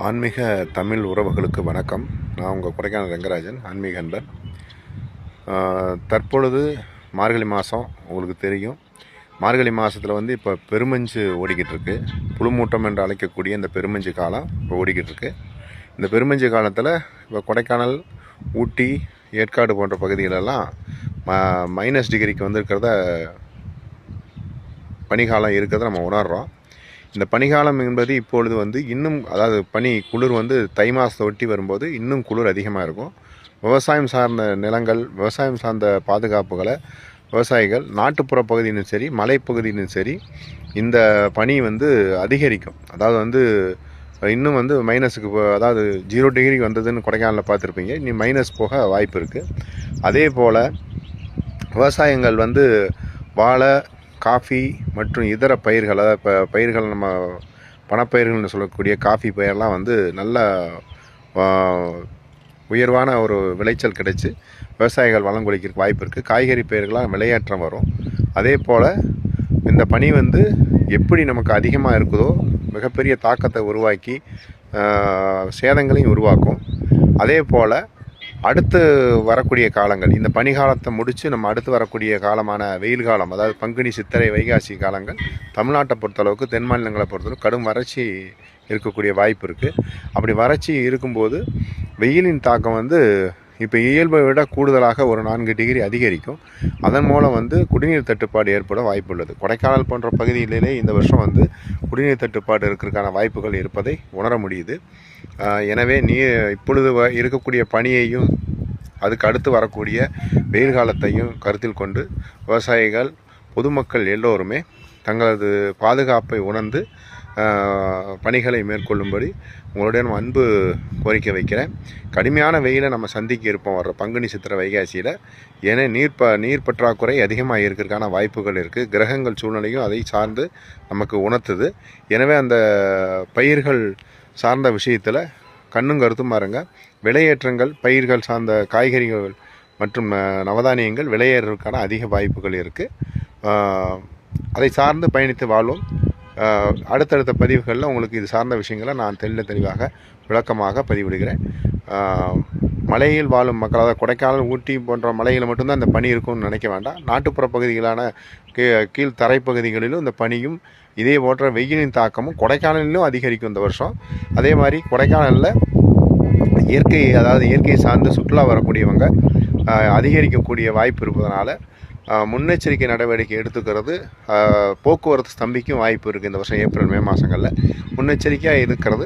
ஆன்மீக தமிழ் உறவுகளுக்கு வணக்கம். நான் உங்கள் கொடைக்கானல் ரங்கராஜன், ஆன்மீக அன்பர். தற்பொழுது மார்கழி மாதம் உங்களுக்கு தெரியும். மார்கழி மாதத்தில் இப்போ பெருமஞ்சு ஓடிக்கிட்டு இருக்கு. புழுமூட்டம் என்று அழைக்கக்கூடிய இந்த பெருமஞ்சு காலம் இப்போ ஓடிக்கிட்டு இருக்கு. இந்த பெருமஞ்சு காலத்தில் இப்போ கொடைக்கானல், ஊட்டி, ஏற்காடு போன்ற பகுதிகளெல்லாம் மைனஸ் டிகிரிக்கு இருக்கிறத பனிக்காலம் இருக்கிறத நம்ம உணர்கிறோம். இந்த பனிக்காலம் என்பது இப்பொழுது இன்னும், அதாவது குளிர் தை மாதத்தை ஒட்டி வரும்போது இன்னும் குளிர் அதிகமாக இருக்கும். விவசாயம் சார்ந்த நிலங்கள், விவசாயம் சார்ந்த பாதுகாப்புகளை விவசாயிகள் நாட்டுப்புற பகுதியிலும் சரி, மலைப்பகுதியிலும் சரி, இந்த பனி அதிகரிக்கும். அதாவது இன்னும் மைனஸுக்கு, அதாவது 0 டிகிரிக்கு வந்ததுன்னு கொடைக்கானலில் பார்த்துருப்பீங்க. இனி மைனஸ் போக வாய்ப்பு இருக்குது. அதே போல் விவசாயங்கள் வாழை, காஃபி மற்றும் இதர பயிர்கள், அதாவது பயிர்கள், நம்ம பணப்பயிர்கள்னு சொல்லக்கூடிய காஃபி பயிரெலாம் நல்ல உயர்வான ஒரு விளைச்சல் கிடைச்சி விவசாயிகள் வளம் கொளிக்கிறதுக்கு வாய்ப்பு இருக்குது. காய்கறி பயிர்களாக விளையாற்றம் வரும். அதே போல் இந்த பனி எப்படி நமக்கு அதிகமாக இருக்குதோ மிகப்பெரிய தாக்கத்தை உருவாக்கி சேதங்களையும் உருவாக்கும். அதே போல் அடுத்து வரக்கூடிய காலங்கள், இந்த பனிகாலத்தை முடித்து நம்ம அடுத்து வரக்கூடிய காலமான வெயில் காலம், அதாவது பங்குனி, சித்திரை, வைகாசி காலங்கள் தமிழ்நாட்டை பொறுத்தளவுக்கு, தென் மாநிலங்களை பொறுத்தளவுக்கு கடும் வறட்சி இருக்கக்கூடிய வாய்ப்பு இருக்குது. அப்படி வறட்சி இருக்கும்போது வெயிலின் தாக்கம் இப்போ இயல்பை விட கூடுதலாக ஒரு 4 டிகிரி அதிகரிக்கும். அதன் மூலம் குடிநீர் தட்டுப்பாடு ஏற்பட வாய்ப்பு உள்ளது. கொடைக்கானல் போன்ற பகுதிகளிலே இந்த வருஷம் குடிநீர் தட்டுப்பாடு இருக்கிறதுக்கான வாய்ப்புகள் இருப்பதை உணர முடியுது. எனவே இப்பொழுது இருக்கக்கூடிய பனியையும் அதுக்கு அடுத்து வரக்கூடிய வெயில் காலத்தையும் கருத்தில் கொண்டு விவசாயிகள், பொதுமக்கள் எல்லோருமே தங்களது பாதுகாப்பை உணர்ந்து பணிகளை மேற்கொள்ளும்படி உங்களுடைய அன்பு கோரிக்கை வைக்கிறேன். கடுமையான வெயிலை நம்ம சந்திக்க இருப்போம் வர்ற பங்குனி, சித்திரை, வைகாசியில். ஏன்னா நீர் பற்றாக்குறை அதிகமாக இருக்கிறதுக்கான வாய்ப்புகள் இருக்குது. கிரகங்கள் சூழ்நிலையும் அதை சார்ந்து நமக்கு உணர்த்துது. எனவே அந்த பயிர்கள் சார்ந்த விஷயத்தில் கண்ணும் கருத்தும் பாருங்க. விலையேற்றங்கள், பயிர்கள் சார்ந்த காய்கறிகள் மற்றும் நவதானியங்கள் விலையேறதுக்கான அதிக வாய்ப்புகள் இருக்குது. அதை சார்ந்து பயணித்து வாழ்வோம். அடுத்தடுத்த பதிவுகளில் உங்களுக்கு இது சார்ந்த விஷயங்களை நான் தெளிவாக விளக்கமாக பதிவிடுகிறேன். மலையில் வாழும் மக்கள், அதாவது கொடைக்கானல், ஊட்டி போன்ற மலைகளில் மட்டும்தான் இந்த பனி இருக்கும்னு நினைக்க வேண்டாம். நாட்டுப்புற பகுதிகளான கீழ் தரைப்பகுதிகளிலும் இந்த பனியும் இதே போன்ற வெயிலின் தாக்கமும் கொடைக்கானலிலும் அதிகரிக்கும் இந்த வருஷம். அதே மாதிரி கொடைக்கானலில் இயற்கை சார்ந்து சுற்றுலா வரக்கூடியவங்க அதிகரிக்கக்கூடிய வாய்ப்பு இருப்பதனால முன்னெச்சரிக்கை நடவடிக்கை எடுத்துக்கிறது. போக்குவரத்து ஸ்தம்பிக்கும் வாய்ப்பு இருக்குது இந்த வருஷம் ஏப்ரல், மே மாதங்களில். முன்னெச்சரிக்கையாக இருக்கிறது